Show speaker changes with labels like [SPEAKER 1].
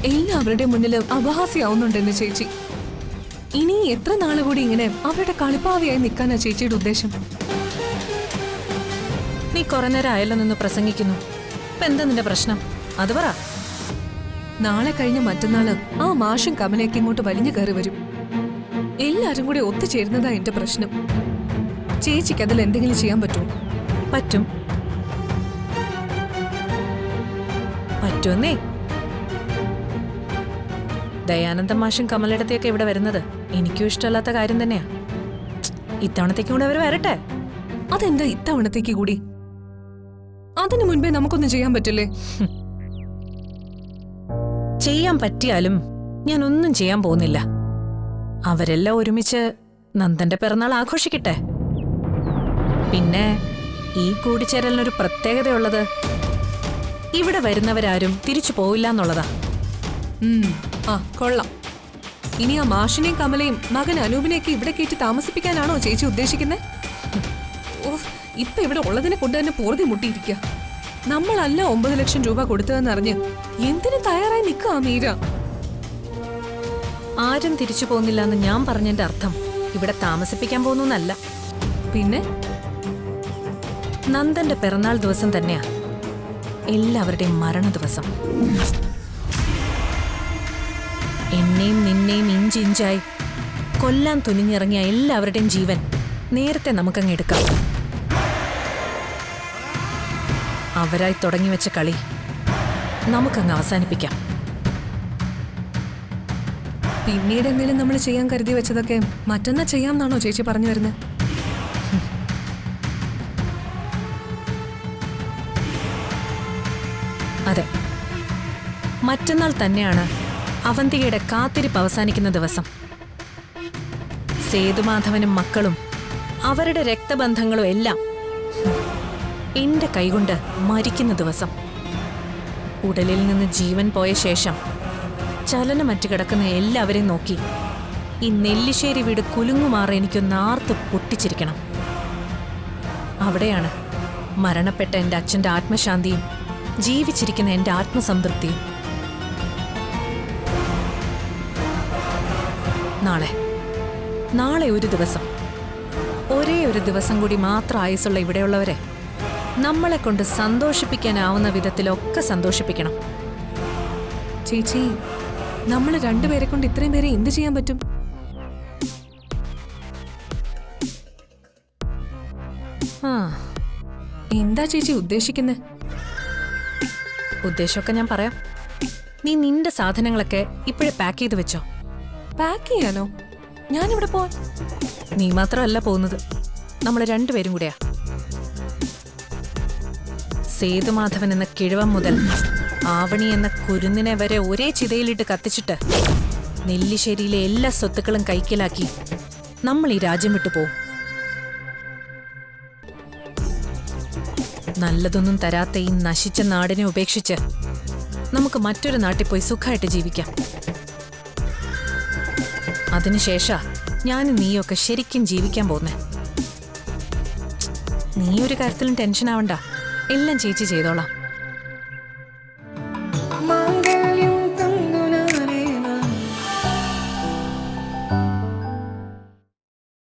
[SPEAKER 1] എല്ലാവരുടെ മുന്നിലും അപഹാസ്യാവുന്നുണ്ട് എന്റെ ചേച്ചി. ഇനി എത്ര നാള് കൂടി ഇങ്ങനെ അവരുടെ കളിപ്പാവിയായി നിൽക്കാനാ ചേച്ചിയുടെ ഉദ്ദേശം?
[SPEAKER 2] നീ കുറെ നേരം ആയല്ലോ നിന്ന് പ്രസംഗിക്കുന്നു. ഇപ്പൊ എന്താ നിന്റെ പ്രശ്നം? അത് പറ.
[SPEAKER 1] നാളെ കഴിഞ്ഞ മറ്റന്നാള് ആ മാഷും കമലയൊക്കെ ഇങ്ങോട്ട് വലിഞ്ഞു കയറി വരും. എല്ലാരും കൂടി ഒത്തുചേരുന്നതാ എന്റെ പ്രശ്നം. ചേച്ചിക്ക് അതിൽ എന്തെങ്കിലും ചെയ്യാൻ പറ്റുമോ?
[SPEAKER 2] പറ്റും. പറ്റുമെന്നേ. ദയാനന്ദ മാഷും കമലയിടത്തെയൊക്കെ ഇവിടെ വരുന്നത് എനിക്കും ഇഷ്ടമല്ലാത്ത കാര്യം തന്നെയാ. ഇത്തവണത്തേക്കും കൂടെ അവര് വരട്ടെ.
[SPEAKER 1] അതെന്താ ഇത്തവണത്തേക്ക് കൂടി? അതിനു മുൻപേ നമുക്കൊന്നും ചെയ്യാൻ പറ്റില്ലേ?
[SPEAKER 2] ചെയ്യാൻ പറ്റിയാലും ഞാൻ ഒന്നും ചെയ്യാൻ പോകുന്നില്ല. അവരെല്ലാം ഒരുമിച്ച് നന്ദന്റെ പിറന്നാൾ ആഘോഷിക്കട്ടെ. പിന്നെ ഈ കൂടിച്ചേരലിനൊരു പ്രത്യേകതയുള്ളത് ഇവിടെ വരുന്നവരാരും തിരിച്ചു പോവില്ല എന്നുള്ളതാ.
[SPEAKER 1] ആ കൊള്ളാം. ഇനി ആ മാഷിനെയും കമലയും മകൻ അനൂപിനെയൊക്കെ ഇവിടെ കയറ്റി താമസിപ്പിക്കാനാണോ ചേച്ചി ഉദ്ദേശിക്കുന്നത്? ഇപ്പൊ ഇവിടെ ഉള്ളതിനെ കൊണ്ട് തന്നെ പോർതി മുട്ടിയിരിക്കുക. നമ്മളല്ല 9 ലക്ഷം രൂപ കൊടുത്തതെന്ന് അറിഞ്ഞ് എന്തിനു തയ്യാറായി നിൽക്കുക മീര?
[SPEAKER 2] ആരും തിരിച്ചു പോകുന്നില്ല എന്ന് ഞാൻ പറഞ്ഞതിന്റെ അർത്ഥം ഇവിടെ താമസിപ്പിക്കാൻ പോകുന്നല്ല.
[SPEAKER 1] പിന്നെ
[SPEAKER 2] നന്ദന്റെ പിറന്നാൾ ദിവസം തന്നെയാ എല്ലാവരുടെയും മരണ ദിവസം. എന്നെയും നിന്നെയും ഇഞ്ചിഞ്ചായി കൊല്ലാൻ തുനിഞ്ഞിറങ്ങിയ എല്ലാവരുടെയും ജീവൻ നേരത്തെ നമുക്കങ്ങ് എടുക്കാം. അവരായി തുടങ്ങിവെച്ച കളി നമുക്കങ്ങ് അവസാനിപ്പിക്കാം.
[SPEAKER 1] പിന്നീട് എന്തെങ്കിലും നമ്മൾ ചെയ്യാൻ കരുതി വെച്ചതൊക്കെ മറ്റന്നാ ചെയ്യാമെന്നാണോ ചേച്ചി പറഞ്ഞു വരുന്നത്?
[SPEAKER 2] അതെ, മറ്റന്നാൾ തന്നെയാണ് അവന്തികയുടെ കാത്തിരിപ്പ് അവസാനിക്കുന്ന ദിവസം. സേതുമാധവനും മക്കളും അവരുടെ രക്തബന്ധങ്ങളും എല്ലാം എന്റെ കൈകൊണ്ട് മരിക്കുന്ന ദിവസം. ഉടലിൽ നിന്ന് ജീവൻ പോയ ശേഷം ചലനമറ്റ് കിടക്കുന്ന എല്ലാവരെയും നോക്കി ഈ നെല്ലിശ്ശേരി വീട് കുലുങ്ങുമാറി എനിക്കൊന്ന് ആർത്ത് പൊട്ടിച്ചിരിക്കണം. അവിടെയാണ് മരണപ്പെട്ട എൻ്റെ അച്ഛൻ്റെ ആത്മശാന്തിയും ജീവിച്ചിരിക്കുന്ന എൻ്റെ ആത്മസംതൃപ്തിയും. നാളെ ഒരു ദിവസം, ഒരേ ഒരു ദിവസം കൂടി മാത്രം ആയുസുള്ള ഇവിടെയുള്ളവരെ നമ്മളെ കൊണ്ട് സന്തോഷിപ്പിക്കാനാവുന്ന വിധത്തിലൊക്കെ സന്തോഷിപ്പിക്കണം.
[SPEAKER 1] ചേച്ചി, നമ്മൾ രണ്ടുപേരെ കൊണ്ട് ഇത്രയും പേരെ എന്ത് ചെയ്യാൻ പറ്റും? എന്താ ചേച്ചി ഉദ്ദേശിക്കുന്നത്?
[SPEAKER 2] ഉദ്ദേശമൊക്കെ ഞാൻ പറയാം. നീ നിന്റെ സാധനങ്ങളൊക്കെ ഇപ്പോഴേ പാക്ക് ചെയ്ത് വെച്ചോ.
[SPEAKER 1] പാക്ക് ചെയ്യാനോ? ഞാനിവിടെ പോവാൻ?
[SPEAKER 2] നീ മാത്രമല്ല പോകുന്നത്, നമ്മൾ രണ്ടുപേരും കൂടെയാ. സേതുമാധവൻ എന്ന കിഴവൻ മുതൽ ആവണി എന്ന കുരുന്നിനെ വരെ ഒരേ ചിതയിലിട്ട് കത്തിച്ചിട്ട് നെല്ലിശ്ശേരിയിലെ എല്ലാ സ്വത്തുക്കളും കൈക്കലാക്കി നമ്മൾ ഈ രാജ്യം വിട്ടു പോവും. നല്ലതൊന്നും തരാത്ത ഈ നശിച്ച നാടിനെ ഉപേക്ഷിച്ച് നമുക്ക് മറ്റൊരു നാട്ടിൽ പോയി സുഖമായിട്ട് ജീവിക്കാം. അതിനുശേഷം ഞാനും നീയൊക്കെ ശരിക്കും ജീവിക്കാൻ പോന്നേ. നീ ഒരു കാര്യത്തിലും ടെൻഷൻ ആവണ്ട, എല്ലാം ചേച്ചി ചെയ്തോളാം.